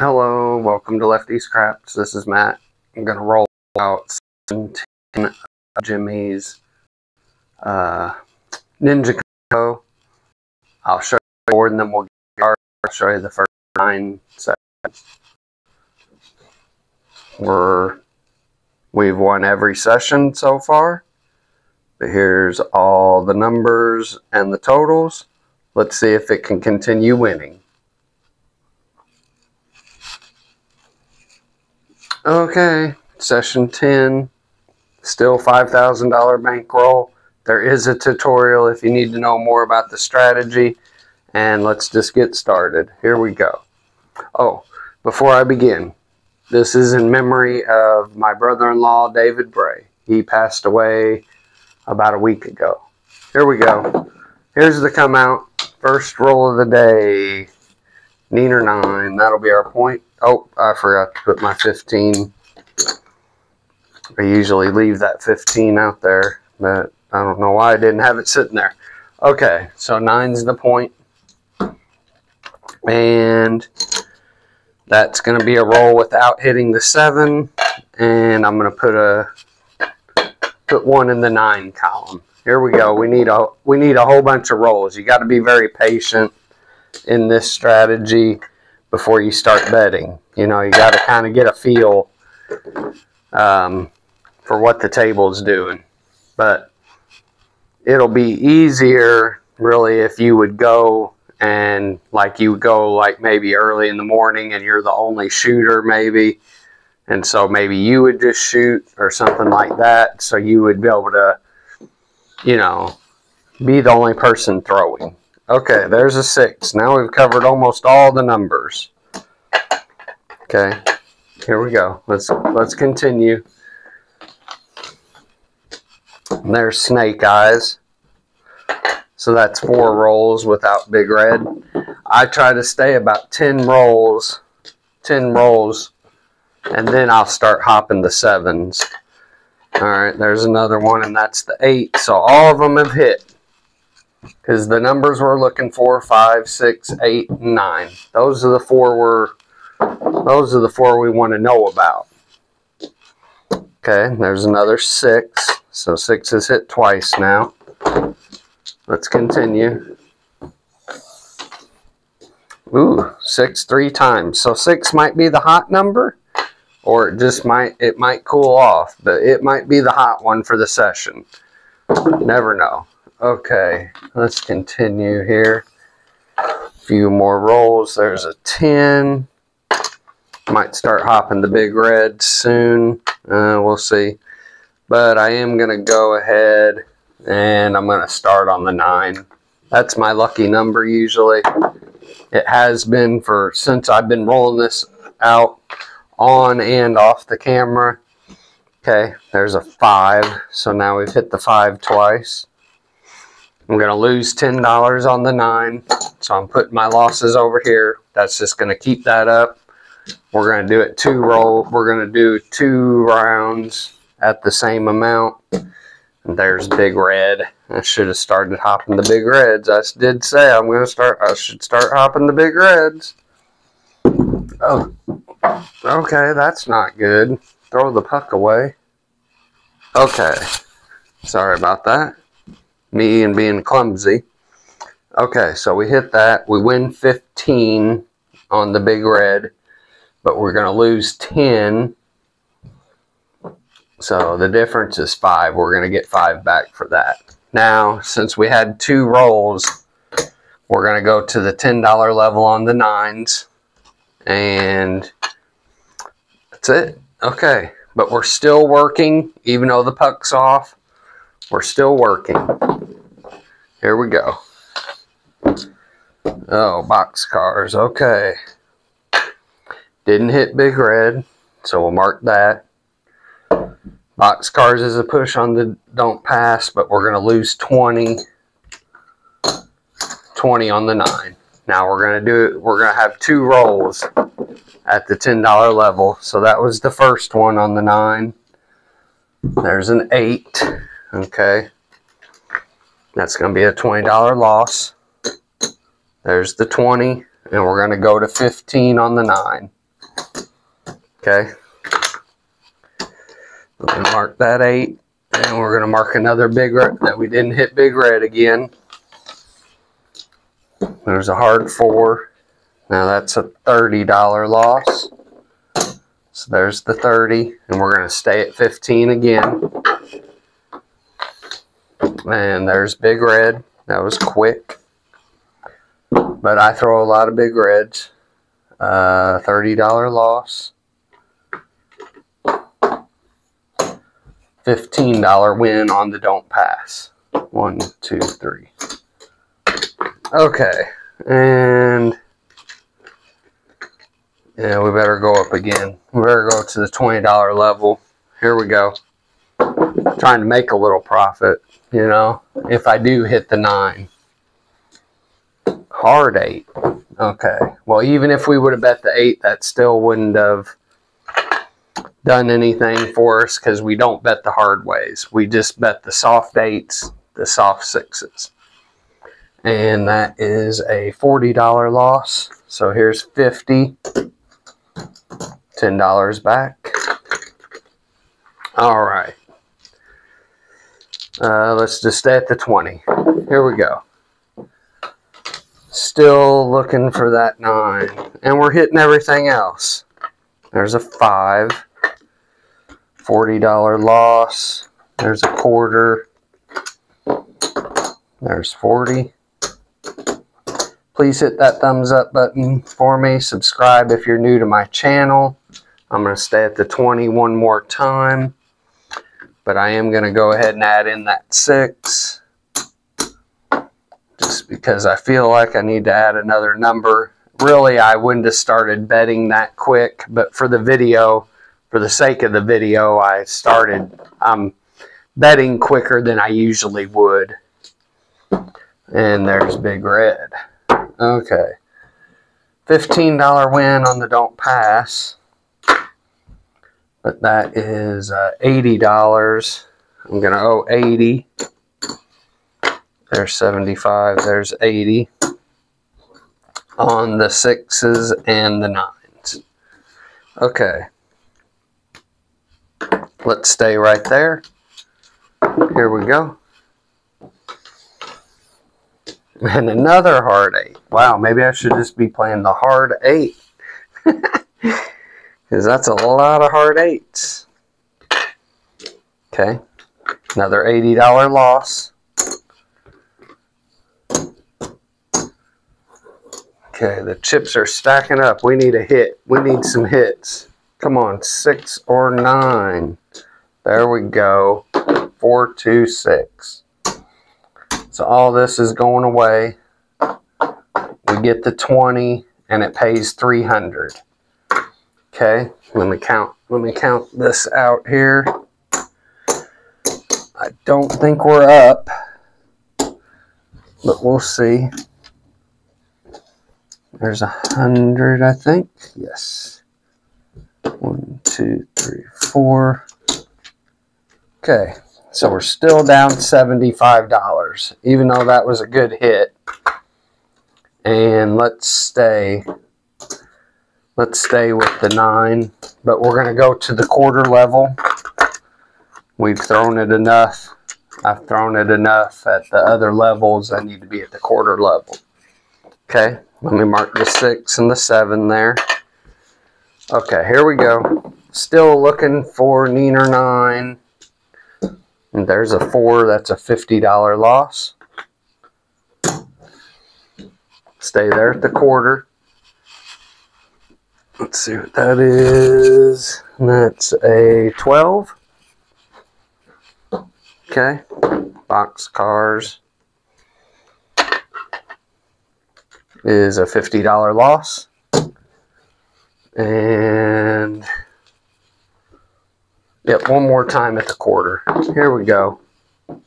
Hello, welcome to Lefty's Craps. This is Matt. I'm going to roll out 17 of Jimmy's Ninja Co. I'll show you the board and then we'll get started. I'll show you the first 9 sessions. We've won every session so far. But here's all the numbers and the totals. Let's see if it can continue winning. Okay, session 10, still $5,000 bankroll. There is a tutorial if you need to know more about the strategy, and let's just get started. Here we go. Oh, before I begin, this is in memory of my brother-in-law, David Bray. He passed away about a week ago. Here we go. Here's the come out. First roll of the day. 9 or 9. That'll be our point. Oh, I forgot to put my 15. I usually leave that 15 out there, but I don't know why I didn't have it sitting there. Okay, so 9's the point. And that's going to be a roll without hitting the 7. And I'm going to put 1 in the 9 column. Here we go. We need a whole bunch of rolls. You got to be very patient in this strategy before you start betting. You know, you got to kind of get a feel for what the table's doing. But it'll be easier really if you would go and you would go maybe early in the morning and you're the only shooter maybe, and so maybe you would just shoot or something like that, so you would be able to, you know, be the only person throwing. Okay, there's a 6. Now we've covered almost all the numbers. Okay, here we go. Let's continue. And there's Snake Eyes. So that's 4 rolls without Big Red. I try to stay about 10 rolls, and then I'll start hopping the 7s. All right, there's another one, and that's the 8. So all of them have hit. Because the numbers we're looking for, 5, 6, 8, and 9. Those are the 4 we want to know about. Okay, there's another 6. So 6 is hit twice now. Let's continue. Ooh, 6 3 times. So 6 might be the hot number, or it might cool off, but it might be the hot one for the session. Never know. Okay, let's continue here. A few more rolls. There's a 10. Might start hopping the Big Red soon. We'll see. But I am going to go ahead and I'm going to start on the 9. That's my lucky number usually. It has been since I've been rolling this out on and off the camera. Okay, there's a 5. So now we've hit the 5 twice. I'm going to lose $10 on the 9, so I'm putting my losses over here. That's just going to keep that up. We're going to do it 2 roll. We're going to do 2 rounds at the same amount. And there's Big Red. I should have started hopping the Big Reds. I did say I should start hopping the Big Reds. Oh, okay, that's not good. Throw the puck away. Okay, sorry about that. Me and being clumsy. Okay, so we hit that. We win 15 on the Big Red, but we're going to lose 10. So the difference is 5. We're going to get 5 back for that. Now, since we had 2 rolls, we're going to go to the $10 level on the 9s. And that's it. Okay, but we're still working, even though the puck's off. We're still working. Here we go. Oh, boxcars. Okay. Didn't hit Big Red, so we'll mark that. Boxcars is a push on the don't pass, but we're going to lose 20. 20 on the 9. Now we're going to have 2 rolls at the $10 level. So that was the first one on the 9. There's an 8. Okay. That's going to be a $20 loss. There's the 20. And we're going to go to 15 on the 9. Okay. Let me mark that 8. And we're going to mark another big red that we didn't hit big red again. There's a hard 4. Now that's a $30 loss. So there's the 30. And we're going to stay at 15 again. And there's big red. That was quick. But I throw a lot of big reds. $30 loss. $15 win on the don't pass. 1, 2, 3. Okay. And yeah, we better go up again. We better go to the $20 level. Here we go. Trying to make a little profit, you know, if I do hit the 9. Hard 8. Okay. Well, even if we would have bet the 8, that still wouldn't have done anything for us because we don't bet the hard ways. We just bet the soft 8s, the soft 6s. And that is a $40 loss. So here's 50. $10 back. All right. Let's just stay at the 20. Here we go. Still looking for that 9. And we're hitting everything else. There's a 5. $40 loss. There's a quarter. There's 40. Please hit that thumbs up button for me. Subscribe if you're new to my channel. I'm going to stay at the 20 one more time. But I am going to go ahead and add in that 6. Just because I feel like I need to add another number. Really, I wouldn't have started betting that quick. But for the video, for the sake of the video, I'm betting quicker than I usually would. And there's big red. Okay. $15 win on the don't pass. But that is $80. I'm going to owe 80. There's 75. There's 80. On the 6s and the 9s. Okay. Let's stay right there. Here we go. And another hard 8. Wow, maybe I should just be playing the hard 8. Because that's a lot of hard 8s. Okay. Another $80 loss. Okay, the chips are stacking up. We need a hit. We need some hits. Come on, 6 or 9. There we go. 4, 2, 6. So all this is going away. We get the 20 and it pays 300. Okay, let me count this out here. I don't think we're up, but we'll see. There's 100, I think. Yes. 1, 2, 3, 4. Okay, so we're still down $75, even though that was a good hit. And let's stay with the 9, but we're going to go to the quarter level. We've thrown it enough. I've thrown it enough at the other levels. I need to be at the quarter level. Okay, let me mark the 6 and the 7 there. Okay, here we go. Still looking for Neener 9. And there's a 4. That's a $50 loss. Stay there at the quarter. Let's see what that is. That's a 12. Okay. Box cars is a $50 loss. And yep, one more time at the quarter. Here we go. And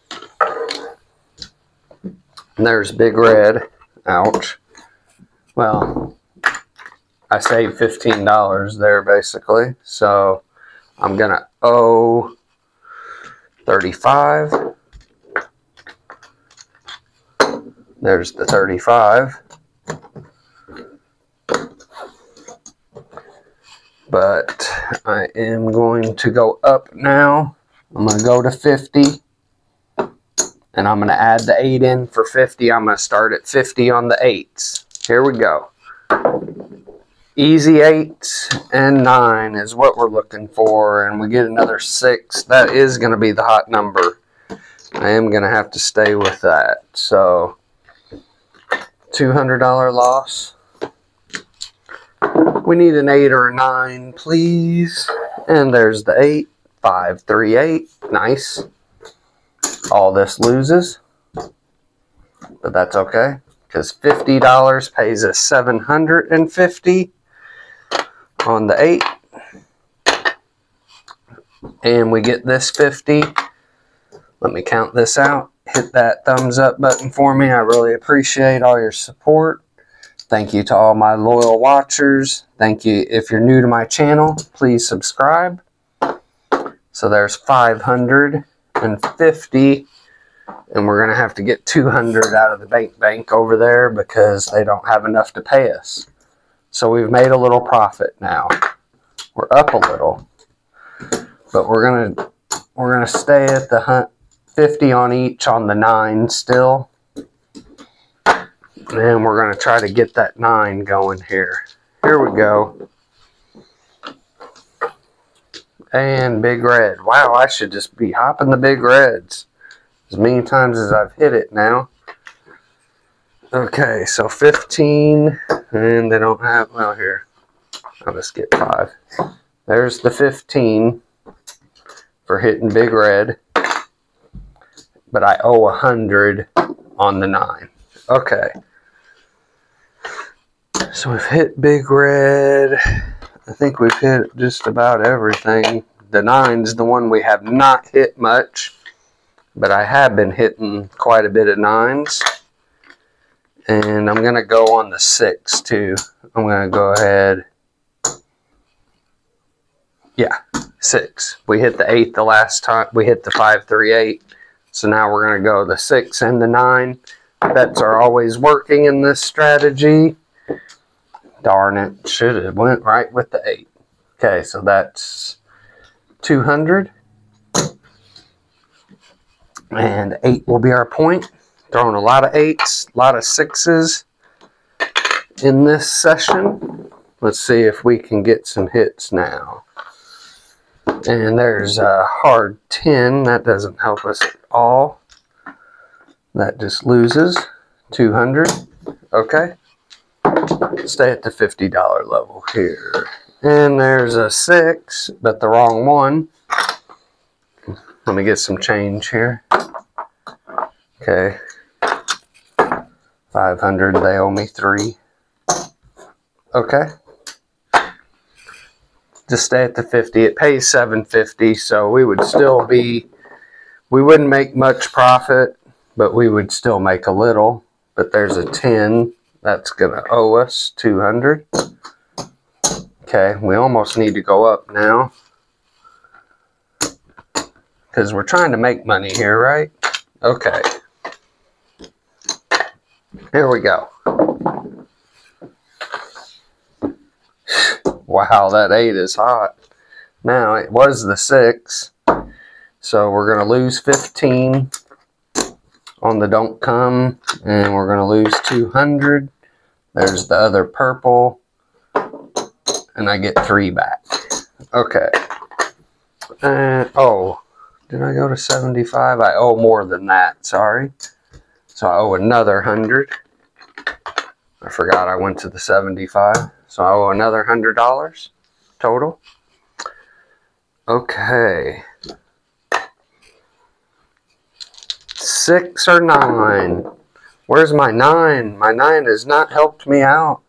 there's big red. Ouch. Well, I saved $15 there basically. So I'm going to owe 35. There's the 35. But I am going to go up now. I'm going to go to 50. And I'm going to add the 8 in for 50. I'm going to start at 50 on the 8s. Here we go. Easy 8 and 9 is what we're looking for. And we get another 6. That is going to be the hot number. I am going to have to stay with that. So, $200 loss. We need an 8 or a 9, please. And there's the 8. 5, 3, 8. Nice. All this loses. But that's okay. Because $50 pays us $750 on the 8. And we get this 50. Let me count this out. Hit that thumbs up button for me. I really appreciate all your support. Thank you to all my loyal watchers. Thank you. If you're new to my channel, please subscribe. So there's 550. And we're going to have to get 200 out of the bank over there because they don't have enough to pay us. So we've made a little profit now. We're up a little. But we're gonna stay at the 50 on each on the 9 still. And we're going to try to get that 9 going here. Here we go. And big red. Wow, I should just be hopping the big reds as many times as I've hit it now. Okay, so 15. And they don't have, well, here. I'll just get 5. There's the 15 for hitting big red. But I owe 100 on the 9. Okay. So we've hit big red. I think we've hit just about everything. The 9's the one we have not hit much. But I have been hitting quite a bit of 9s. And I'm going to go on the 6 too. I'm going to go ahead. Yeah, 6. We hit the 8 the last time. We hit the 5, 3, 8. So now we're going to go the 6 and the 9. Bets are always working in this strategy. Darn it. Should have went right with the 8. Okay, so that's 200. And 8 will be our point. Throwing a lot of 8s, a lot of 6s in this session. Let's see if we can get some hits now. And there's a hard 10. That doesn't help us at all. That just loses 200. Okay. Stay at the $50 level here. And there's a 6, but the wrong one. Let me get some change here. Okay. 500, they owe me 3. Okay. Just stay at the 50. It pays $750, so we would still be, we wouldn't make much profit, but we would still make a little. But there's a 10. That's going to owe us 200. Okay, we almost need to go up now. Because we're trying to make money here, right? Okay. Here we go. Wow, that 8 is hot. Now, it was the 6. So we're going to lose 15 on the don't come. And we're going to lose 200. There's the other purple. And I get 3 back. Okay. Oh, did I go to 75? I owe more than that, sorry. So I owe another 100. I forgot I went to the 75. So I owe another $100 total. Okay. 6 or 9. Where's my 9? My 9 has not helped me out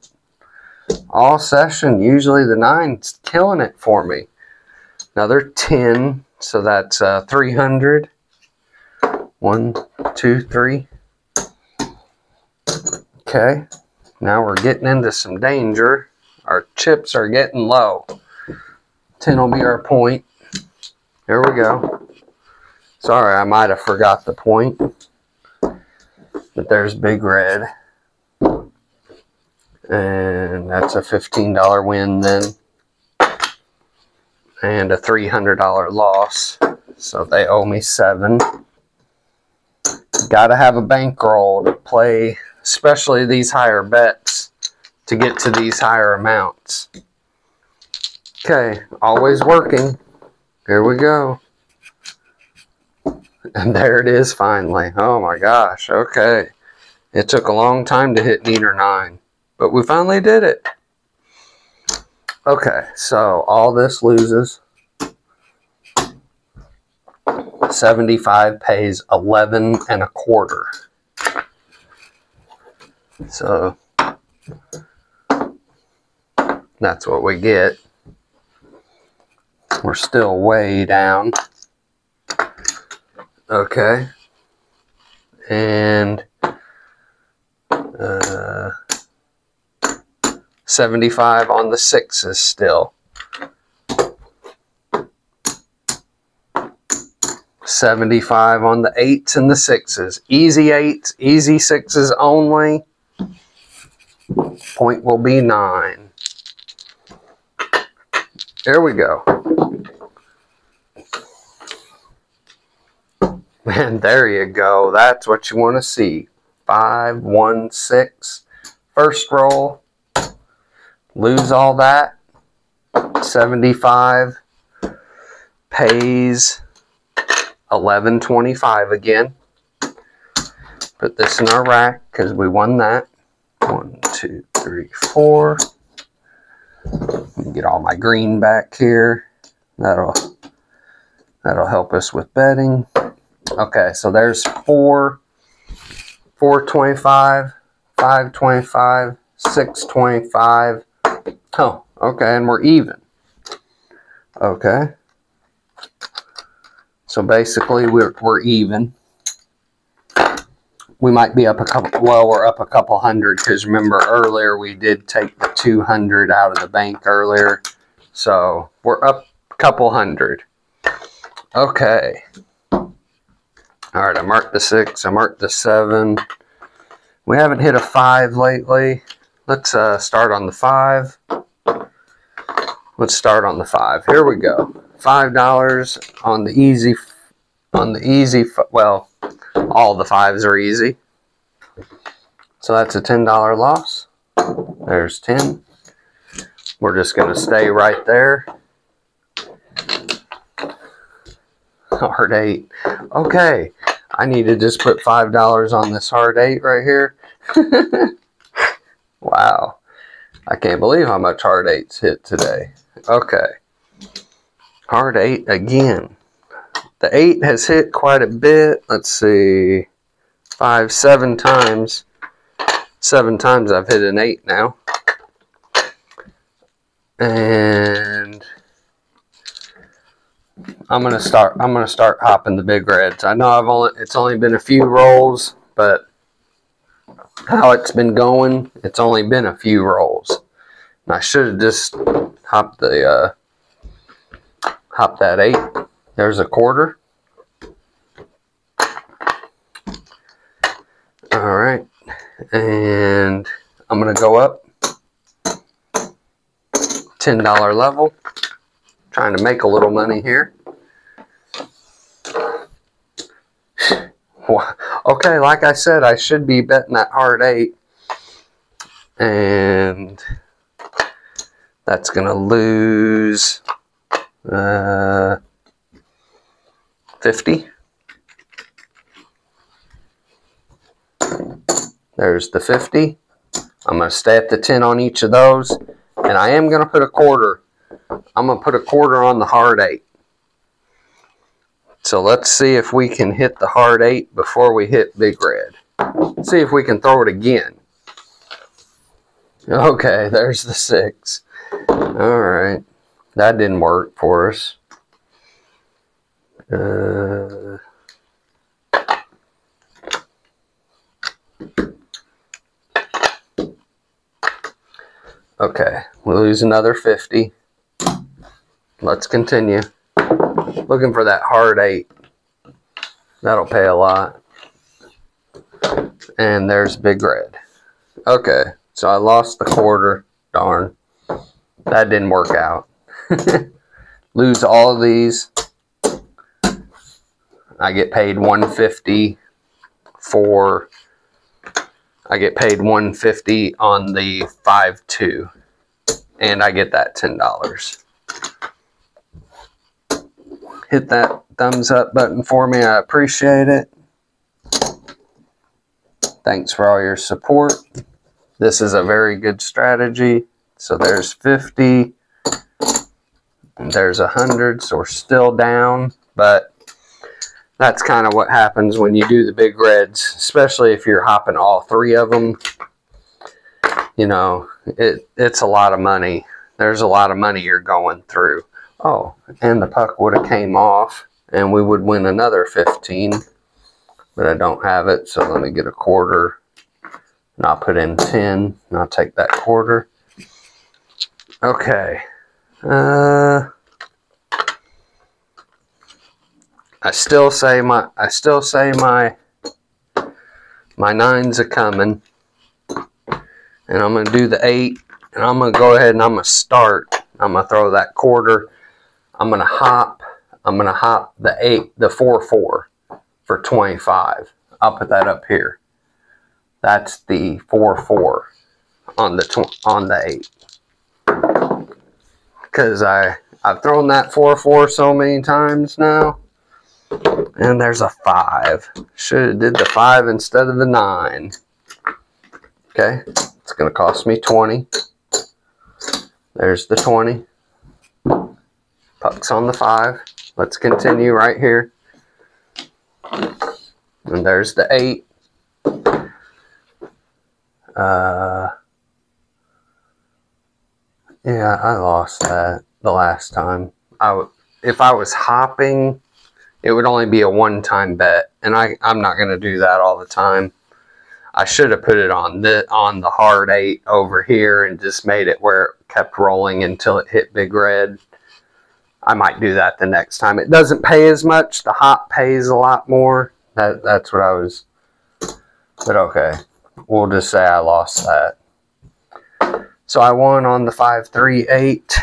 all session. Usually the 9's killing it for me. Another 10. So that's 300. 1, 2, 3. Okay. Now we're getting into some danger. Our chips are getting low. 10 will be our point. Here we go. Sorry, I might have forgot the point. But there's big red. And that's a $15 win then. and a $300 loss. So they owe me 7. Gotta have a bankroll to play, especially these higher bets, to get to these higher amounts. Okay, always working. Here we go. And there it is finally. Oh my gosh, okay. It took a long time to hit neither 9, but we finally did it. Okay, so all this loses. 75 pays 11 1/4. So that's what we get. We're still way down. Okay. And 75 on the 6s still. 75 on the 8s and the 6s. Easy 8s, easy 6s only. Point will be 9. There we go. And there you go. That's what you want to see. 5, 1, 6. First roll. Lose all that. 75 pays 11.25 again. Put this in our rack because we won that. 1, 2, 3, 4. Get all my green back here. That'll help us with betting. Okay, so there's 4, 4.25, 5.25, 6.25. Oh, okay, and we're even. Okay. So basically we're even. We might be up a couple, well, we're up a couple hundred because remember earlier we did take the 200 out of the bank earlier. So we're up a couple hundred. Okay. All right, I marked the 6, I marked the 7. We haven't hit a 5 lately. Let's start on the 5. Let's start on the 5. Here we go. $5 on the easy. Well, all the 5s are easy. So that's a $10 loss. There's 10. We're just going to stay right there. Hard 8. Okay. I need to just put $5 on this hard 8 right here. Wow. I can't believe how much hard 8s hit today. Okay. Hard 8 again. The 8 has hit quite a bit. Let's see. 5, 7 times. 7 times I've hit an 8 now. And I'm gonna start hopping the big reds. I know it's only been a few rolls, but how it's been going, it's only been a few rolls. And I should have just hopped that 8. There's a $1/4. All right, and I'm gonna go up. $10 level. Trying to make a little money here. Okay, like I said, I should be betting that hard 8. And that's going to lose 50. There's the 50. I'm going to stay at the 10 on each of those. And I am going to put a $1/4. I'm going to put a $1/4 on the hard 8. So let's see if we can hit the hard 8 before we hit big red. Let's see if we can throw it again. Okay, there's the 6. All right. That didn't work for us. Okay, we'll lose another 50. Let's continue. Looking for that hard 8. That'll pay a lot. And there's big red. Okay, so I lost the $1/4. Darn. That didn't work out. lose all of these, I get paid $150 for, I get paid $150 on the 5-2, and I get that $10. Hit that thumbs up button for me. I appreciate it. Thanks for all your support. This is a very good strategy. So there's 50. And there's 100. So we're still down. But that's kind of what happens when you do the big reds. Especially if you're hopping all three of them. You know, it's a lot of money. There's a lot of money you're going through. Oh, and the puck would have came off. And we would win another 15. But I don't have it, so let me get a quarter. And I'll put in 10, and I'll take that quarter. Okay. I still say my nines are coming. And I'm gonna do the 8, and I'm gonna go ahead and I'm gonna start. I'm gonna throw that quarter. I'm gonna hop the 8, the 4-4. For 25. I'll put that up here. That's the 4-4 on the 8. Because I've thrown that 4-4 so many times now. And there's a 5. Should have did the 5 instead of the 9. Okay. It's going to cost me 20. There's the 20. Puck's on the 5. Let's continue right here. And there's the 8. Yeah, I lost that the last time. If I was hopping, it would only be a one-time bet, and I'm not going to do that all the time. I should have put it on the hard 8 over here and just made it where it kept rolling until it hit big red. I might do that the next time. It doesn't pay as much. The hop pays a lot more. That's what I was. But okay. We'll just say I lost that. So I won on the 5-3-8.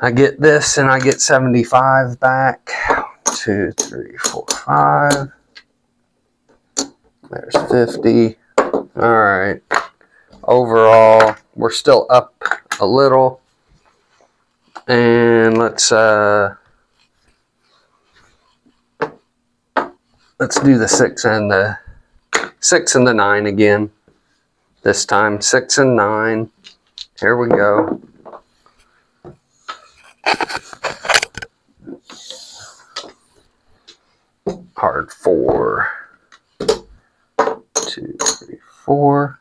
I get this and I get 75 back. 2, 3, 4, 5. There's 50. Alright. Overall, we're still up a little. And let's do the 6 and the 9 again. This time 6 and 9. Here we go. Hard 4. 2, 3, 4.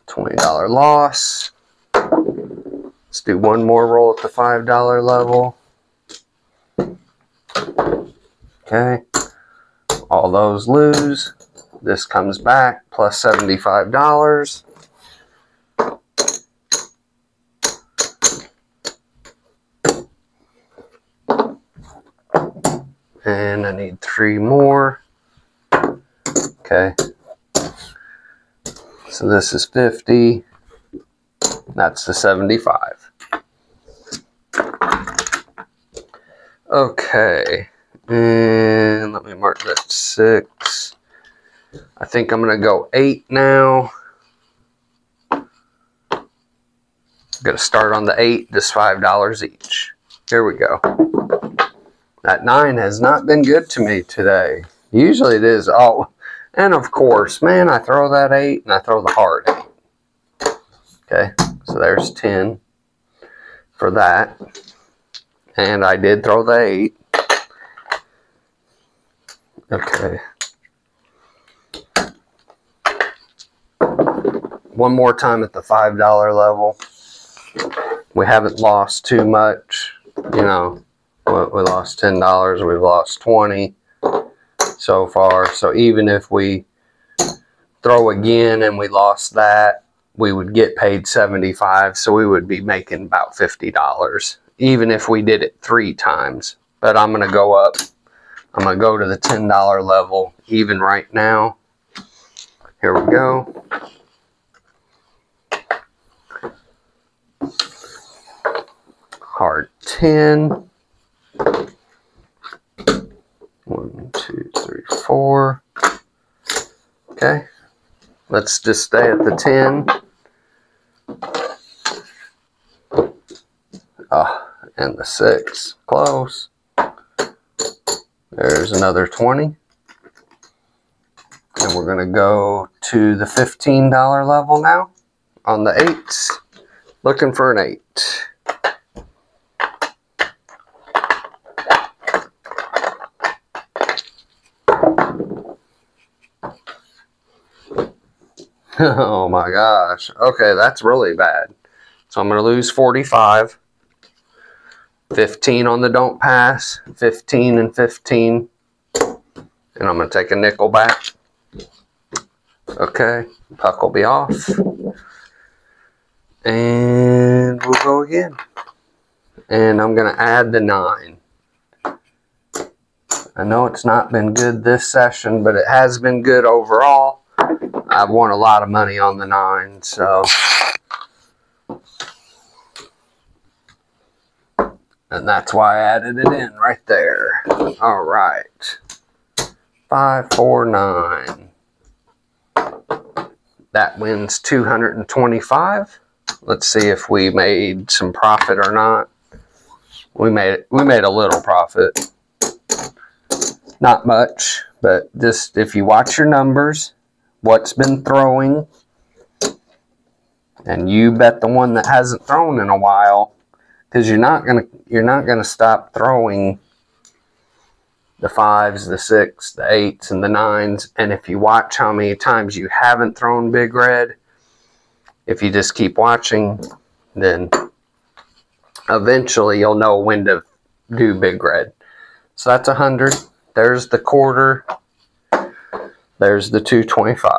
$20 loss. Let's do one more roll at the $5 level. Okay. All those lose. This comes back plus $75. And I need 3 more. Okay. So this is 50. That's the 75. Okay. And let me mark that 6. I think I'm going to go 8 now. I'm going to start on the 8, just $5 each. Here we go. That 9 has not been good to me today. Usually it is. Oh, and of course, man, I throw that 8 and I throw the hard 8. Okay, so there's 10 for that. And I did throw the 8. Okay. One more time at the $5 level. We haven't lost too much. You know, we lost $10. We've lost 20 so far. So even if we throw again and we lost that, we would get paid 75. So we would be making about $50. Even if we did it 3 times. But I'm going to go up. I'm going to go to the $10 level even right now. Here we go. 10. 1, 2, 3, 4. Okay. Let's just stay at the 10. And the 6. Close. There's another 20. And we're going to go to the $15 level now on the 8s. Looking for an 8. Oh my gosh. Okay, that's really bad. So I'm going to lose 45. 15 on the don't pass. 15 and 15. And I'm going to take a nickel back. Okay, puck will be off. And we'll go again. And I'm going to add the 9. I know it's not been good this session, but it has been good overall. I've won a lot of money on the 9, so. And that's why I added it in right there. All right. 5, 4, 9. That wins 225. Let's see if we made some profit or not. We made a little profit. Not much, but just if you watch your numbers, what's been throwing, and you bet the one that hasn't thrown in a while, because you're not gonna stop throwing the 5s, the 6, the 8s, and the 9s. And if you watch how many times you haven't thrown big red, if you just keep watching, then eventually you'll know when to do big red. So that's 100. There's the quarter. There's the 225.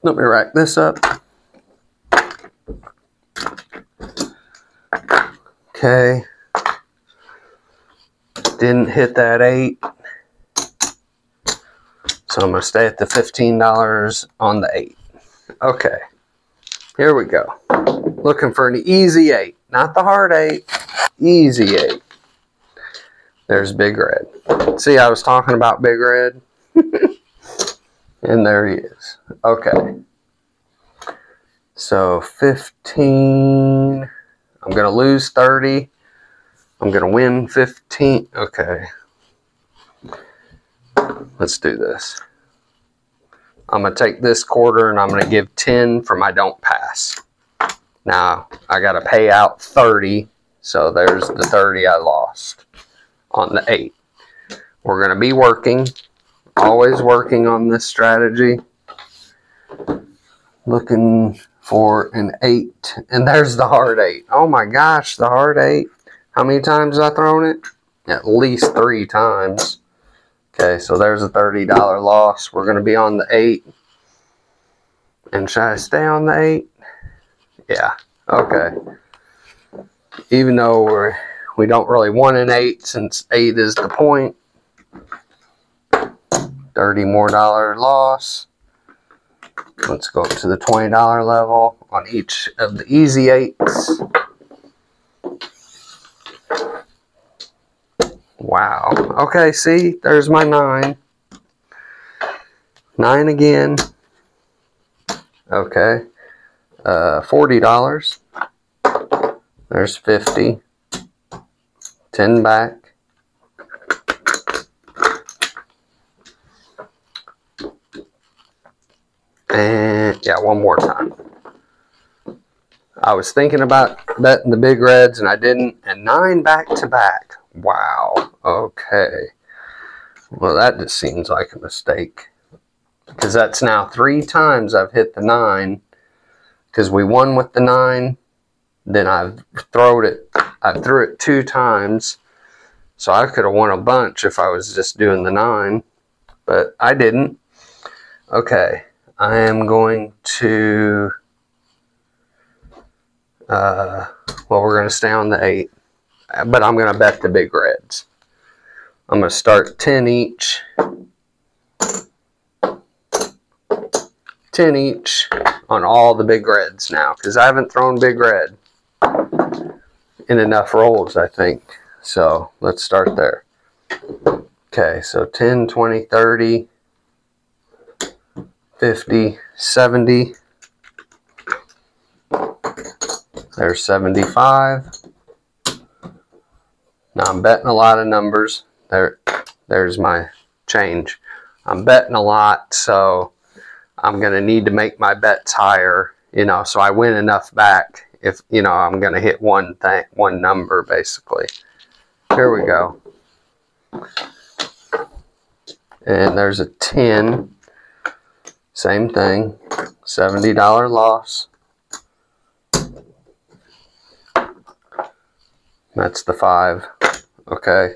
Let me rack this up. Okay. Didn't hit that 8. So I'm going to stay at the $15 on the 8. Okay. Here we go. Looking for an easy 8. Not the hard 8. Easy 8. There's big red. See, I was talking about big red. And there he is. Okay. So 15. I'm going to lose 30. I'm going to win 15. Okay. Let's do this. I'm going to take this quarter and I'm going to give 10 for my don't pass. Now, I got to pay out 30. So there's the 30 I lost on the 8. We're going to be working. Always working on this strategy. Looking for an 8. And there's the hard 8. Oh my gosh, the hard 8. How many times have I thrown it? At least 3 times. Okay, so there's a $30 loss. We're going to be on the 8. And should I stay on the 8? Yeah, okay. Even though we don't really want an 8 since 8 is the point. $30 more loss. Let's go up to the $20 level on each of the easy 8s. Wow. Okay, see, there's my 9. 9 again. Okay. $40. There's 50. 10 back. And yeah, one more time. I was thinking about betting the big reds and I didn't. And 9 back to back. Wow. Okay. Well, that just seems like a mistake. Because that's now 3 times I've hit the 9. Because we won with the 9. Then I threw it 2 times. So I could have won a bunch if I was just doing the 9. But I didn't. Okay. I am going to, well, we're going to stay on the 8, but I'm going to bet the big reds. I'm going to start 10 each. 10 each on all the big reds now, because I haven't thrown big red in enough rolls, I think. So let's start there. Okay, so 10, 20, 30, 50, 70. There's 75. Now I'm betting a lot of numbers. There's my change. I'm betting a lot, so I'm going to need to make my bets higher, you know, so I win enough back if, you know, I'm going to hit one number, basically. Here we go. And there's a 10. Same thing. $70 loss. That's the 5. Okay.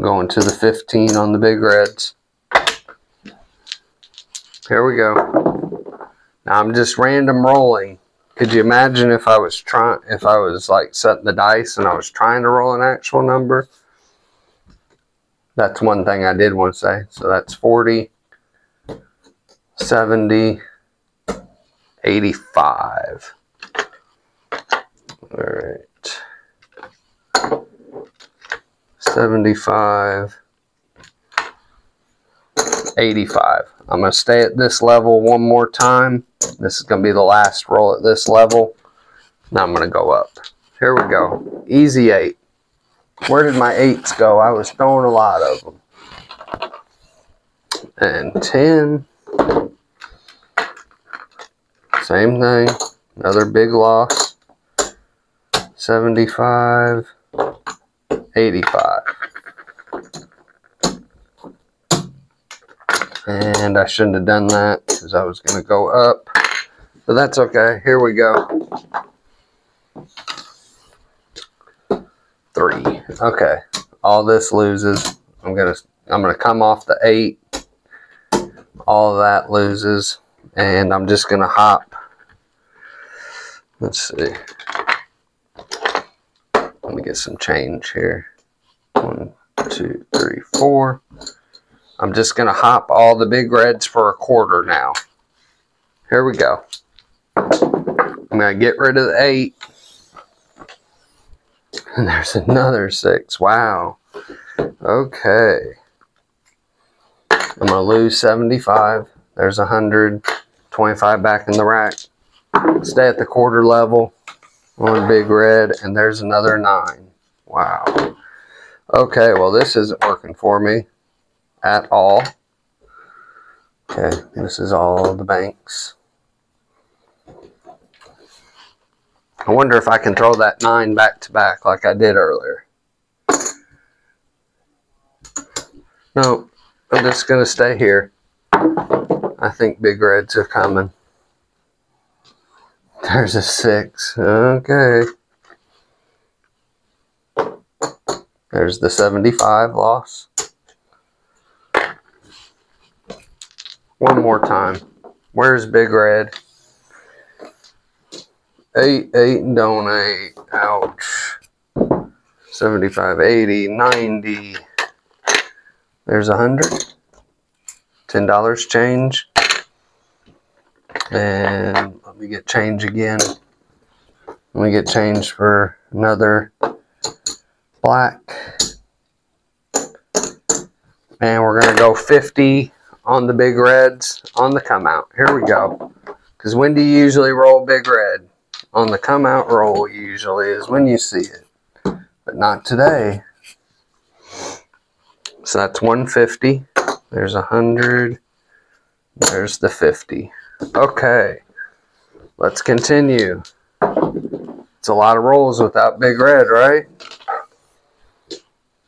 Going to the 15 on the big reds. Here we go. Now I'm just random rolling. Could you imagine if I was like setting the dice and I was trying to roll an actual number? That's one thing I did want to say. So that's 40, 70, 85. All right. 75, 85. I'm going to stay at this level one more time. This is going to be the last roll at this level. Now I'm going to go up. Here we go. Easy 8. Where did my 8s go? I was throwing a lot of them. And 10. Same thing. Another big loss. 75. 85. And I shouldn't have done that because I was going to go up. But that's okay. Here we go. 3. Okay. All this loses. I'm gonna come off the 8. All of that loses. And I'm just gonna hop. Let's see. Let me get some change here. 1, 2, 3, 4. I'm just going to hop all the big reds for a quarter now. Here we go. I'm going to get rid of the 8. And there's another 6. Wow. Okay. I'm going to lose 75. There's 100. 25 back in the rack. Stay at the quarter level. One big red. And there's another 9. Wow. Okay, well this isn't working for me at all. Okay, this is all the banks. I wonder if I can throw that 9 back to back like I did earlier. No, I'm just going to stay here. I think big reds are coming. There's a 6. Okay. There's the 75 loss. One more time. Where's big red? 8, 8, and don't 8. Ouch. 75, 80, 90. There's 100. $10 change. And let me get change again. Let me get change for another black. And we're going to go 50 on the big reds on the come out. Here we go. Because when do you usually roll big red? On the come out roll usually is when you see it. But not today. So that's 150. There's 100. There's the 50. Okay. Let's continue. It's a lot of rolls without big red, right?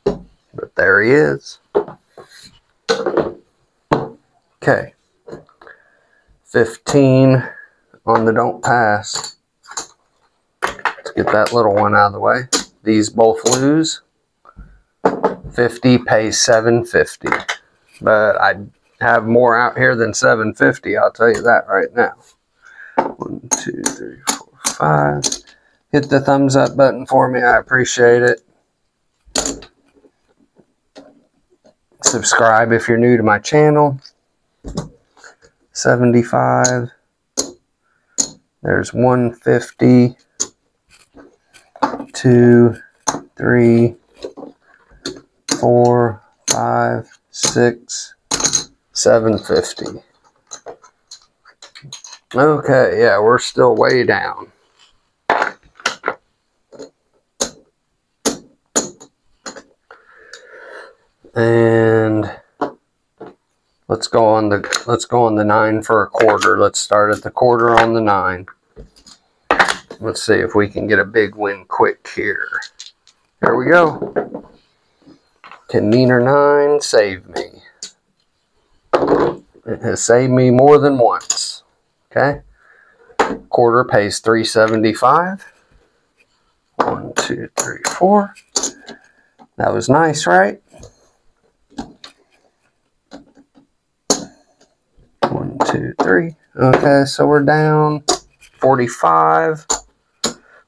But there he is. Okay. 15 on the don't pass. Let's get that little one out of the way. These both lose. 50 pays 750. But I have more out here than 750, I'll tell you that right now. 1, 2, 3, 4, 5. Hit the thumbs up button for me. I appreciate it. Subscribe if you're new to my channel. 75. There's 150, 2, 3, 4, 5, 6, 750. Okay, yeah, we're still way down. And let's go on the 9 for a quarter. Let's start at the quarter on the 9. Let's see if we can get a big win quick here. Here we go. Can meaner 9 save me? It has saved me more than once. Okay. Quarter pays $3.75. 1, 2, 3, 4. That was nice, right? 1, 2, 3. Okay, so we're down 45,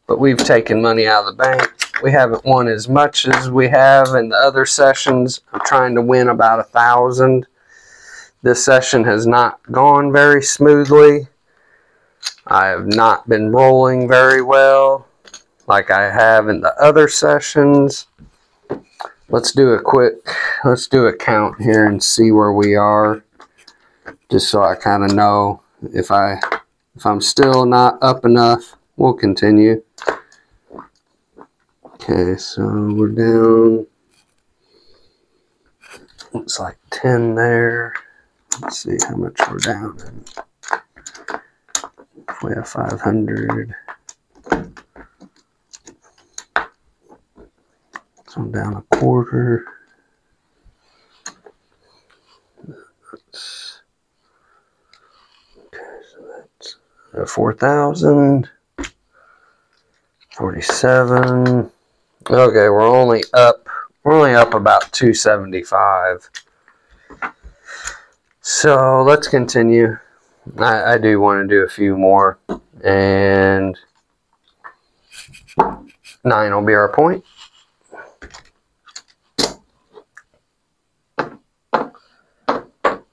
but we've taken money out of the bank. We haven't won as much as we have in the other sessions. I'm trying to win about 1,000. This session has not gone very smoothly. I have not been rolling very well like I have in the other sessions. Let's do a count here and see where we are, just so I kind of know if I'm still not up enough. We'll continue. Okay, so we're down, looks like 10 there. Let's see how much we're down. If we have 500. So I'm down a quarter. Okay, so that's 4,000. 47. Okay, we're only up about 275. So let's continue. I do want to do a few more, and 9 will be our point.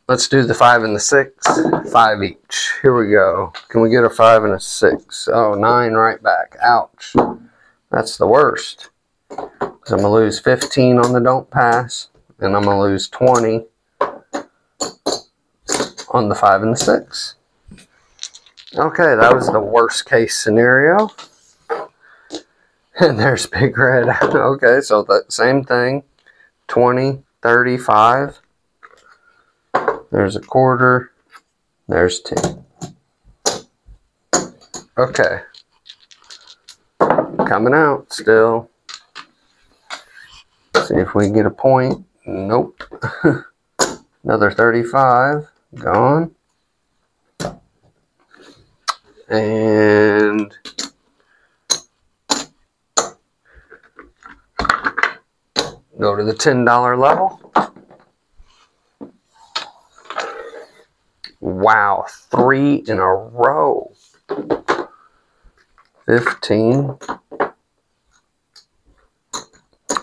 Let's do the 5 and the 6, 5 each. Here we go. Can we get a 5 and a 6? Oh, 9 right back. Ouch. That's the worst. So I'm going to lose 15 on the don't pass, and I'm going to lose 20 on the 5 and the 6. Okay, that was the worst case scenario. And there's Big Red. Okay, so that same thing. 20, 35. There's a quarter. There's 10. Okay. Coming out still. See if we can get a point. Nope. Another 35. Gone. And go to the $10 level. Wow, 3 in a row. 15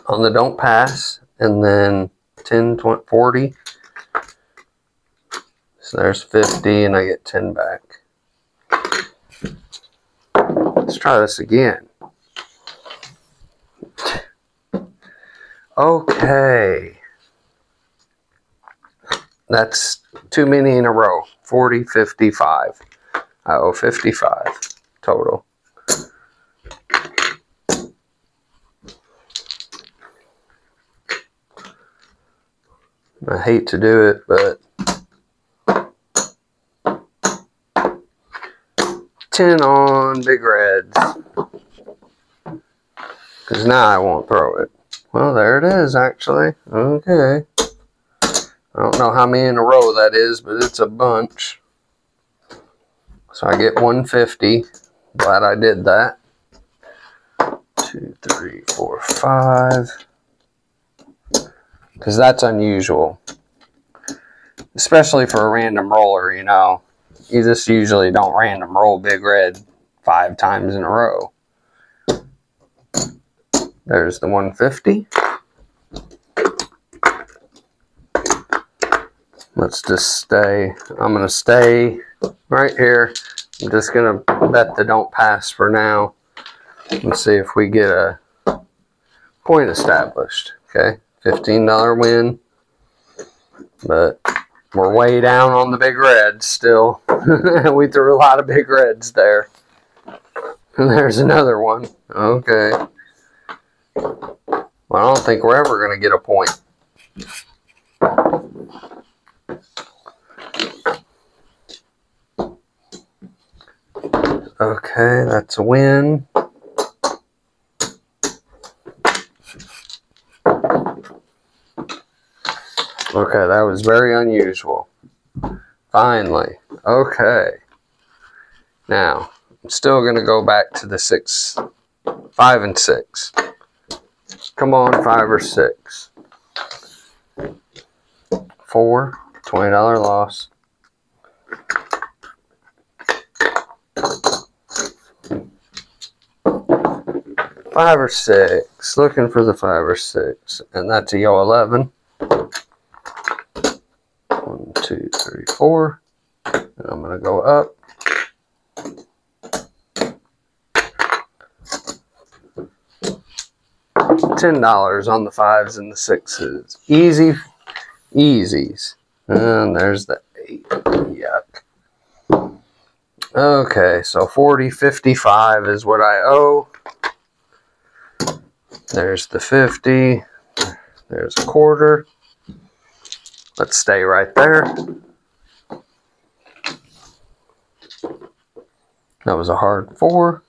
on the don't pass, and then 10, 20, 40. So there's 50, and I get 10 back. Let's try this again. Okay. That's too many in a row. 40, 55. I owe 55 total. I hate to do it, but 10 on Big Reds. Because now I won't throw it. Well, there it is, actually. Okay. I don't know how many in a row that is, but it's a bunch. So I get 150. Glad I did that. 2, 3, 4, 5. Because that's unusual. Especially for a random roller, you know. You just usually don't random roll Big Red 5 times in a row. There's the 150. Let's just stay. I'm going to stay right here. I'm just going to bet the don't pass for now and see if we get a point established. Okay, $15 win. But we're way down on the big reds still. We threw a lot of big reds there. And there's another one. Okay. Well, I don't think we're ever going to get a point. Okay, that's a win. Okay, that was very unusual. Finally. Okay. Now, I'm still going to go back to the 5 and 6. Come on, 5 or 6. 4, $20 loss. 5 or 6. Looking for the 5 or 6. And that's a yo 11. 1, 2, 3, 4. And I'm going to go up. $10 on the 5s and the 6s. Easy. Easies. And there's the 8. Yuck. Okay, so 40, 55 is what I owe. There's the 50. There's a quarter. Let's stay right there. That was a hard 4.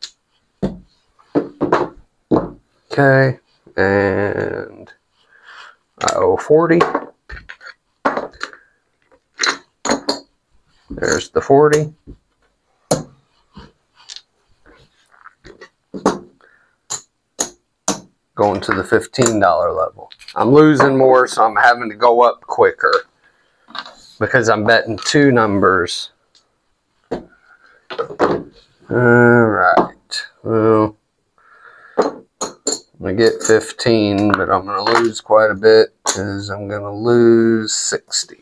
Okay, and I owe 40. There's the 40. Going to the $15 level. I'm losing more, so I'm having to go up quicker because I'm betting 2 numbers. Alright. Well, I'm going to get 15, but I'm going to lose quite a bit because I'm going to lose 60.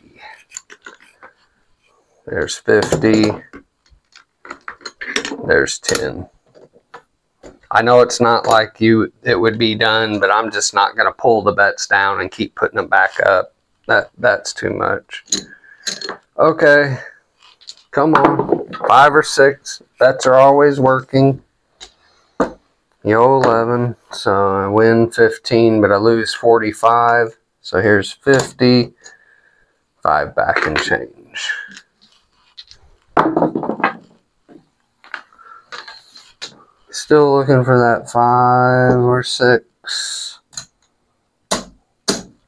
There's 50. There's 10. I know it's not like it would be done, but I'm just not going to pull the bets down and keep putting them back up. That's too much. Okay. Come on. 5 or 6. Bets are always working. Yo 11. So I win 15, but I lose 45. So here's 50. 5 back and change. Still looking for that 5 or 6.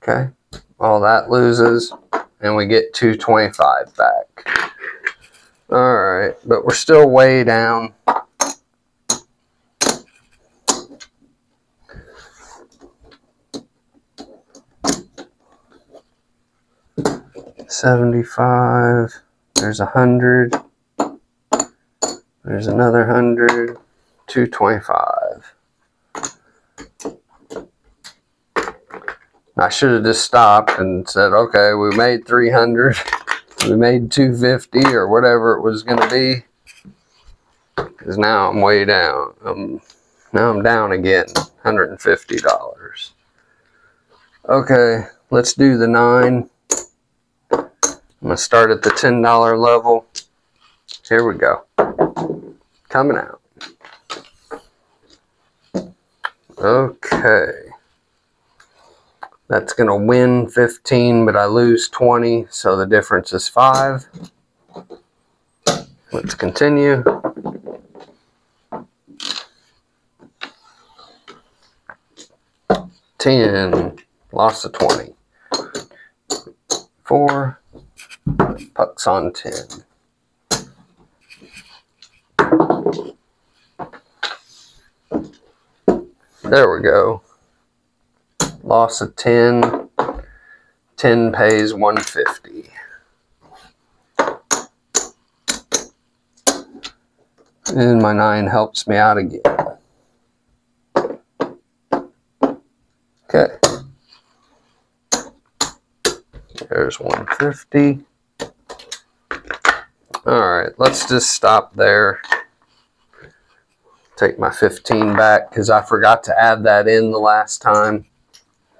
Okay. All that loses. And we get 225 back. Alright. But we're still way down. $75. There's 100. There's another 100. 225. I should have just stopped and said, okay, we made 300. We made 250 or whatever it was going to be. Because now I'm way down. Now I'm down again. $150. Okay, let's do the 9. I'm going to start at the $10 level. Here we go. Coming out. Okay. That's going to win 15, but I lose 20, so the difference is 5. Let's continue. $10, loss of 20. 4, pucks on 10. There we go. Loss of 10. 10 pays 150. And my 9 helps me out again. Okay. There's 150. Alright, let's just stop there. Take my 15 back because I forgot to add that in the last time.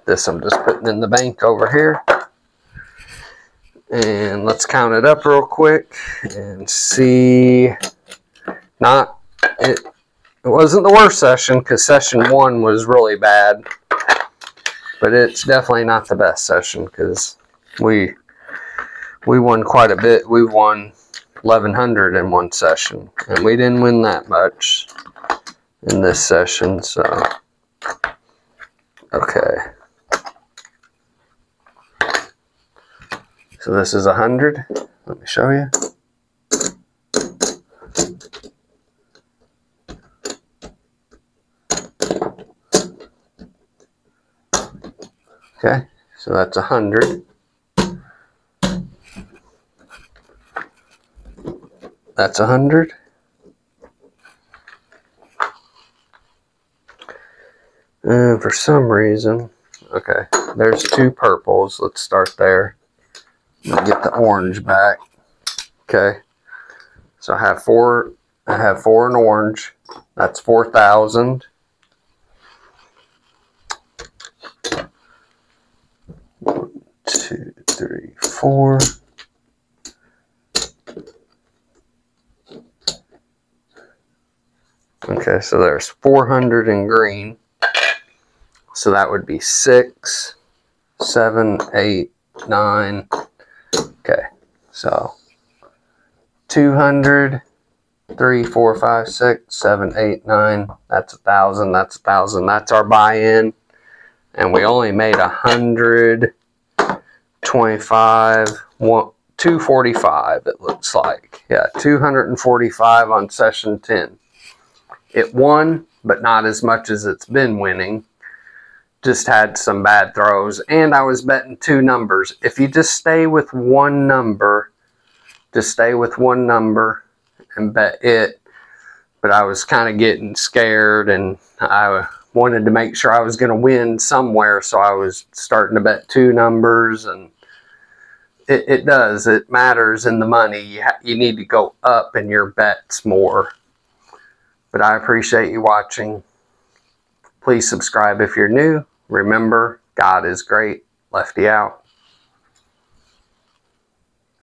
This I'm just putting in the bank over here. And let's count it up real quick and see. It wasn't the worst session because session 1 was really bad. But it's definitely not the best session because we won quite a bit. We won 1,100 in one session. And we didn't win that much in this session, so okay. So this is 100. Let me show you. Okay, so that's 100. That's 100. And for some reason, okay, there's 2 purples. Let's start there. Get the orange back. Okay, so I have 4 in orange. That's 4,000. 1, 2, 3, 4. Okay, so there's 400 in green. So that would be 6, 7, 8, 9. Okay, so 200, 3, 4, 5, 6, 7, 8, 9. That's 1,000. That's 1,000. That's our buy-in, and we only made 125. 245. It looks like, yeah, 245 on session 10. It won, but not as much as it's been winning. Just had some bad throws, and I was betting 2 numbers. If you just stay with one number, and bet it. But I was kind of getting scared, and I wanted to make sure I was going to win somewhere, so I was starting to bet 2 numbers, and it matters in the money. You need to go up in your bets more. But I appreciate you watching. Please subscribe if you're new. Remember, God is great. Lefty out.